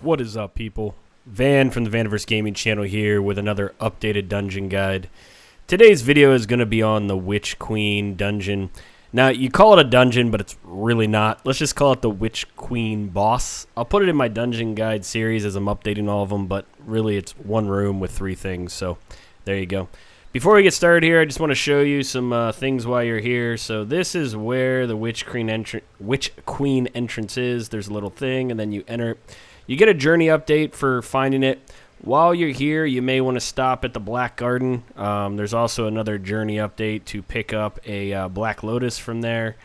What is up, people? Van from the Vaniverse Gaming Channel here with another updated dungeon guide. Today's video is going to be on the Witch Queen dungeon. Now, you call it a dungeon, but it's really not. Let's just call it the Witch Queen boss. I'll put it in my dungeon guide series as I'm updating all of them, but really it's one room with 3 things, so there you go. Before we get started here, I just want to show you some things while you're here. So this is where the Witch Queen entrance is. There's a little thing, and then you enter. You get a journey update for finding it. While you're here, you may want to stop at the Black Garden. There's also another journey update to pick up a Black Lotus from there.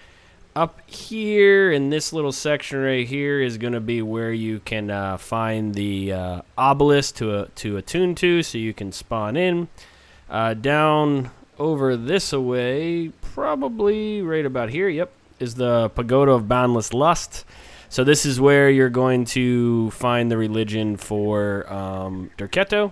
Up here in this little section right here is going to be where you can find the obelisk to attune to, so you can spawn in. Down over this away, probably right about here, yep, is the Pagoda of Boundless Lust. So this is where you're going to find the religion for Durketo.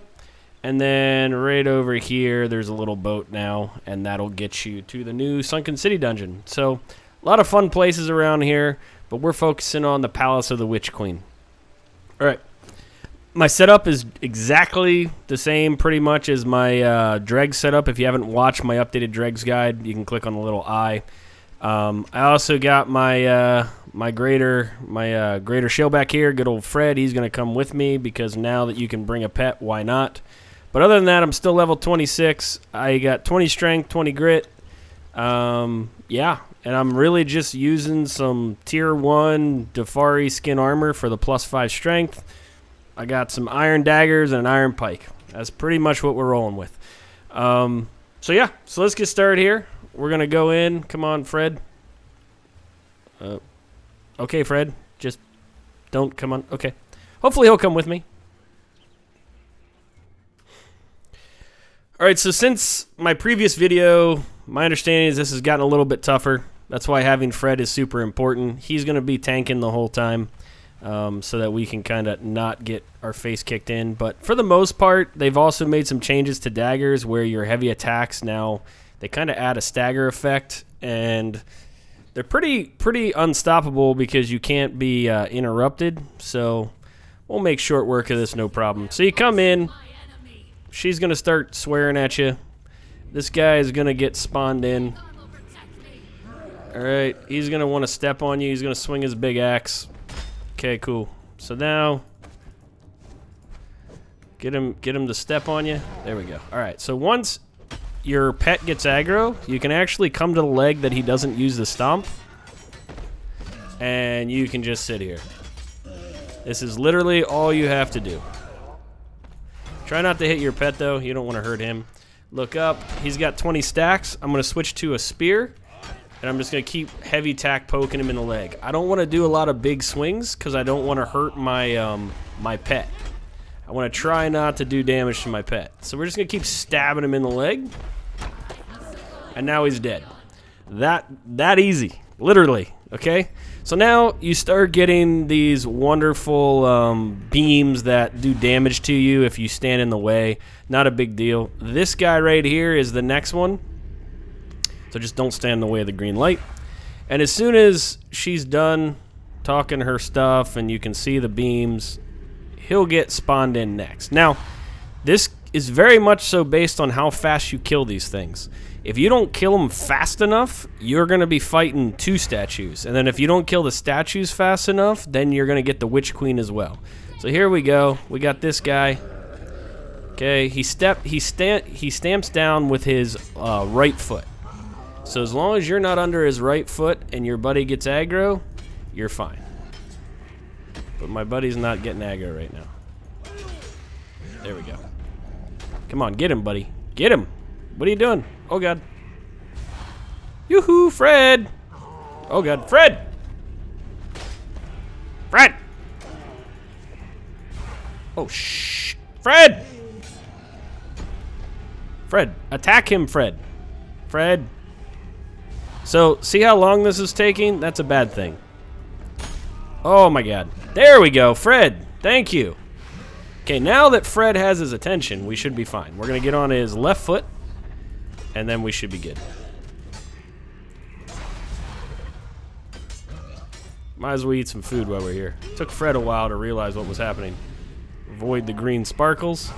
And then right over here, there's a little boat now, and that'll get you to the new Sunken City dungeon. So a lot of fun places around here, but we're focusing on the Palace of the Witch Queen. All right. My setup is exactly the same pretty much as my Dregs setup. If you haven't watched my updated Dregs guide, you can click on the little eye. I also got my greater shield back here, good old Fred. He's going to come with me because now that you can bring a pet, why not? But other than that, I'm still level 26. I got 20 strength, 20 grit. Yeah, and I'm really just using some tier 1 Defari skin armor for the +5 strength. I got some iron daggers and an iron pike. That's pretty much what we're rolling with. So yeah, so let's get started here. We're going to go in. Come on, Fred. Okay, Fred. Just don't come on. Okay. Hopefully he'll come with me. All right, so since my previous video, my understanding is this has gotten a little bit tougher. That's why having Fred is super important. He's going to be tanking the whole time. So that we can kind of not get our face kicked in. But for the most part, they've also made some changes to daggers where your heavy attacks now, they kind of add a stagger effect, and they're pretty unstoppable because you can't be interrupted. So we'll make short work of this, no problem. So you come in, she's going to start swearing at you. This guy is going to get spawned in. All right, he's going to want to step on you. He's going to swing his big axe. Okay, cool. So now, get him to step on you. There we go. All right. So once your pet gets aggro, you can actually come to the leg that he doesn't use the stomp, and you can just sit here. This is literally all you have to do. Try not to hit your pet though. You don't want to hurt him. Look up. He's got 20 stacks. I'm going to switch to a spear. And I'm just going to keep heavy tack poking him in the leg. I don't want to do a lot of big swings because I don't want to hurt my my pet. I want to try not to do damage to my pet. So we're just going to keep stabbing him in the leg. And now he's dead. That easy. Literally. Okay? So now you start getting these wonderful beams that do damage to you if you stand in the way. Not a big deal. This guy right here is the next one. So just don't stand in the way of the green light. And as soon as she's done talking her stuff and you can see the beams, he'll get spawned in next. Now, this is very much so based on how fast you kill these things. If you don't kill them fast enough, you're going to be fighting 2 statues. And then if you don't kill the statues fast enough, then you're going to get the Witch Queen as well. So here we go. We got this guy. Okay, he stamps down with his right foot. So as long as you're not under his right foot and your buddy gets aggro, you're fine. But my buddy's not getting aggro right now. There we go. Come on, get him, buddy. Get him. What are you doing? Oh, God. Yoo-hoo, Fred. Oh, God. Fred! Fred! Oh, shh. Fred! Fred. Attack him, Fred. Fred. So, see how long this is taking? That's a bad thing. Oh my God. There we go, Fred. Thank you. Okay, now that Fred has his attention, we should be fine. We're going to get on his left foot, and then we should be good. Might as well eat some food while we're here. Took Fred a while to realize what was happening. Avoid the green sparkles.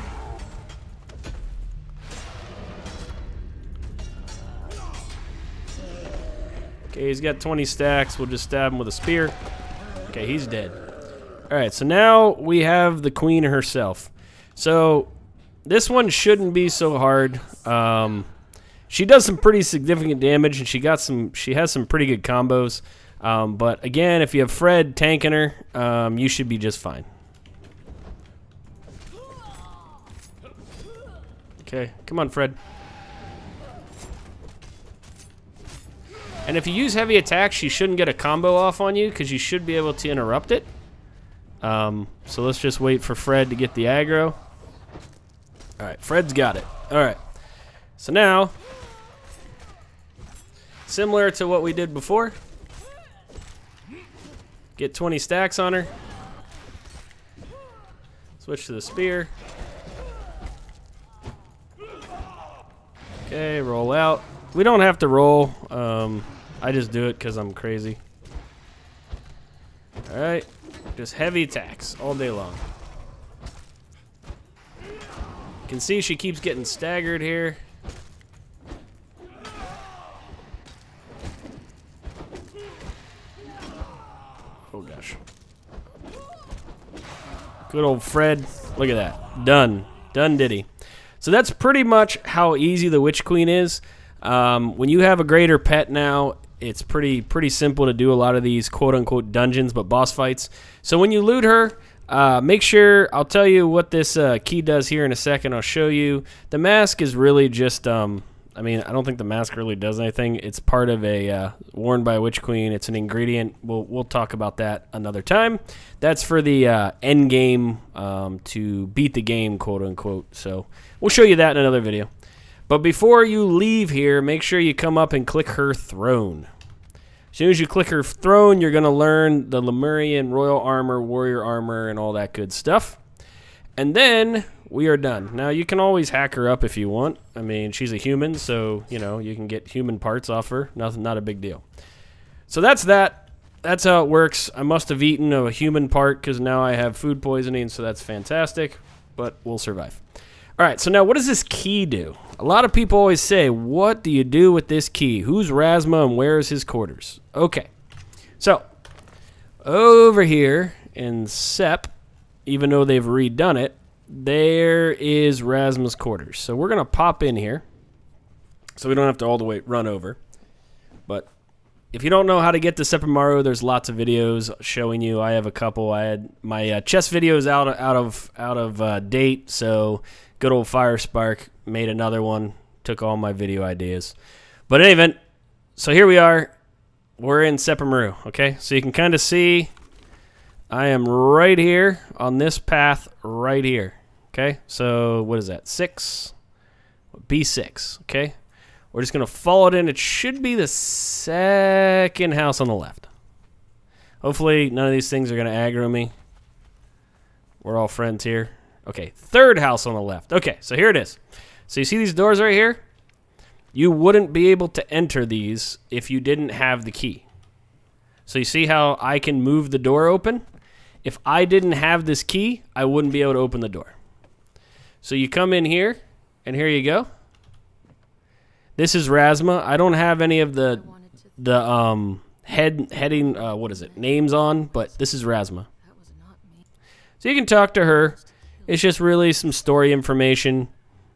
Okay, he's got 20 stacks. We'll just stab him with a spear. Okay, he's dead. Alright, so now we have the queen herself. So, this one shouldn't be so hard. She does some pretty significant damage, and she has some pretty good combos. But again, if you have Fred tanking her, you should be just fine. Okay, come on, Fred. And if you use heavy attacks, she shouldn't get a combo off on you, because you should be able to interrupt it. So let's just wait for Fred to get the aggro. Alright, Fred's got it. Alright. So now, similar to what we did before, get 20 stacks on her. Switch to the spear. Okay, roll out. We don't have to roll. I just do it because I'm crazy. Alright. Just heavy attacks all day long. You can see she keeps getting staggered here. Oh gosh. Good old Fred. Look at that. Done. Done diddy. So that's pretty much how easy the Witch Queen is. When you have a greater pet now, it's pretty simple to do a lot of these quote-unquote dungeons, but boss fights. So when you loot her, make sure, I'll tell you what this key does here in a second. I'll show you. The mask is really just, I mean, I don't think the mask really does anything. It's part of a worn by a Witch Queen. It's an ingredient. We'll talk about that another time. That's for the end game to beat the game, quote-unquote. So we'll show you that in another video. But before you leave here, make sure you come up and click her throne. As soon as you click her throne, you're going to learn the Lemurian royal armor, warrior armor, and all that good stuff. And then we are done. Now, you can always hack her up if you want. I mean, she's a human, so, you know, you can get human parts off her. Not a big deal. So that's that. That's how it works. I must have eaten a human part because now I have food poisoning, so that's fantastic. But we'll survive. All right, so now what does this key do? A lot of people always say, what do you do with this key? Who's Razma and where is his quarters? Okay, so over here in Sep, even though they've redone it, there is Razma's quarters. So we're going to pop in here so we don't have to all the way run over. But if you don't know how to get to Sephiroth, there's lots of videos showing you. I have a couple. I had my chess videos out of date, so good old Firespark made another one, took all my video ideas. But in any event, so here we are. We're in Sephiroth, okay? So you can kind of see I am right here on this path right here, okay? So what is that, 6? B6, okay? We're just going to follow it in. It should be the second house on the left. Hopefully none of these things are going to aggro me. We're all friends here. Okay, third house on the left. Okay, so here it is. So you see these doors right here? You wouldn't be able to enter these if you didn't have the key. So you see how I can move the door open? If I didn't have this key, I wouldn't be able to open the door. So you come in here, and here you go. This is Razma. I don't have any of the heading, what is it, names on, but this is Razma. So you can talk to her. It's just really some story information.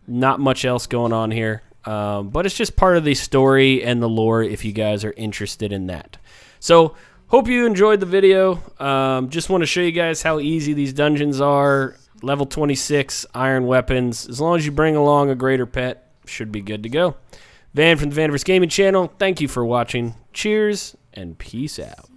Not much else going on here. But it's just part of the story and the lore if you guys are interested in that. So, hope you enjoyed the video. Just want to show you guys how easy these dungeons are. Level 26, iron weapons. As long as you bring along a greater pet, should be good to go. Van from the Vaniverse Gaming Channel, thank you for watching. Cheers, and peace out.